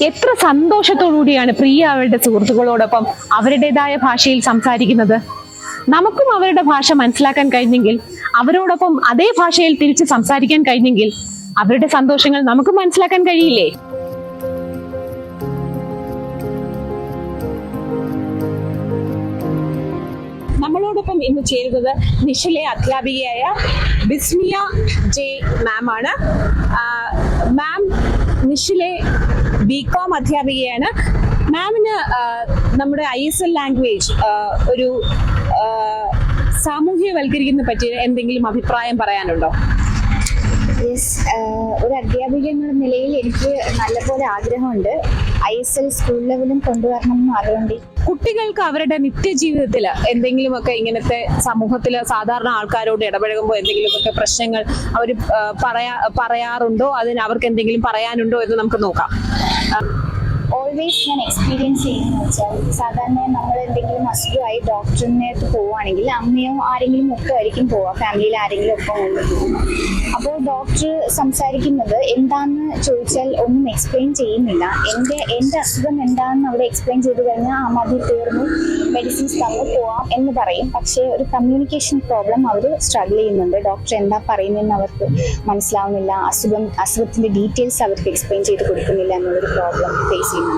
എത്ര സന്തോഷത്തോടുകൂടിയാണ് പ്രിയ അവരുടെ സുഹൃത്തുക്കളോടൊപ്പം അവരുടേതായ ഭാഷയിൽ സംസാരിക്കുന്നത്. നമുക്കും അവരുടെ ഭാഷ മനസ്സിലാക്കാൻ കഴിഞ്ഞെങ്കിൽ, അവരോടൊപ്പം അതേ ഭാഷയിൽ തിരിച്ച് സംസാരിക്കാൻ കഴിഞ്ഞെങ്കിൽ അവരുടെ സന്തോഷങ്ങൾ നമുക്ക് മനസ്സിലാക്കാൻ കഴിയില്ലേ? നമ്മളോടൊപ്പം ഇന്ന് ചേരുന്നത് നിഷിലെ അധ്യാപികയായ ബിസ്മിയ ജെ മാം ആണ്. മാം നിഷിലെ ബികോം അധ്യാപികയാണ്. മാമിന് നമ്മുടെ ISL ലാംഗ്വേജ് ഒരു സാമൂഹ്യവൽക്കരിക്കുന്നതിനെ പറ്റി എന്തെങ്കിലും അഭിപ്രായം പറയാനുണ്ടോ? ഒരു അധ്യാപിക എന്ന നിലയിൽ എനിക്ക് നല്ലപോലെ ആഗ്രഹമുണ്ട്. ISL സ്കൂൾ ലെവലും കൊണ്ടുവരണം എന്ന് ആഗ്രഹമുണ്ട്. കുട്ടികൾക്ക് അവരുടെ നിത്യജീവിതത്തിൽ എന്തെങ്കിലുമൊക്കെ ഇങ്ങനത്തെ സമൂഹത്തിൽ സാധാരണ ആൾക്കാരോട് ഇടപഴകുമ്പോൾ എന്തെങ്കിലുമൊക്കെ പ്രശ്നങ്ങൾ അവർ പറയാറുണ്ടോ? അതിന് അവർക്ക് എന്തെങ്കിലും പറയാനുണ്ടോ എന്ന് നമുക്ക് നോക്കാം. ഓൾവേസ് ഞാൻ എക്സ്പീരിയൻസ് ചെയ്യുന്നത് വെച്ചാൽ, സാധാരണ നമ്മൾ എന്തെങ്കിലും അസുഖമായി ഡോക്ടറിനെ അടുത്ത് പോവുകയാണെങ്കിൽ അമ്മയോ ആരെങ്കിലും ഒക്കെ ആയിരിക്കും പോവുക, ഫാമിലിയിൽ ആരെങ്കിലും ഒപ്പം കൊണ്ട് പോകും. അപ്പോൾ ഡോക്ടർ സംസാരിക്കുന്നത് എന്താണെന്ന് ചോദിച്ചാൽ ഒന്നും എക്സ്പ്ലെയിൻ ചെയ്യുന്നില്ല. എൻ്റെ അസുഖം എന്താണെന്ന് അവിടെ എക്സ്പ്ലെയിൻ ചെയ്ത് കഴിഞ്ഞാൽ ആ മതി, തീർന്നു, മെഡിസിൻസ് തന്നു പോവാം എന്ന് പറയും. പക്ഷേ ഒരു കമ്മ്യൂണിക്കേഷൻ പ്രോബ്ലം അവർ സ്ട്രഗിൾ ചെയ്യുന്നുണ്ട്. ഡോക്ടർ എന്താ പറയുന്നതെന്ന് അവർക്ക് മനസ്സിലാവുന്നില്ല. അസുഖത്തിൻ്റെ ഡീറ്റെയിൽസ് അവർക്ക് എക്സ്പ്ലെയിൻ ചെയ്ത് കൊടുക്കുന്നില്ല എന്നുള്ളൊരു പ്രോബ്ലം ഫേസ് ചെയ്യുന്നുണ്ട്.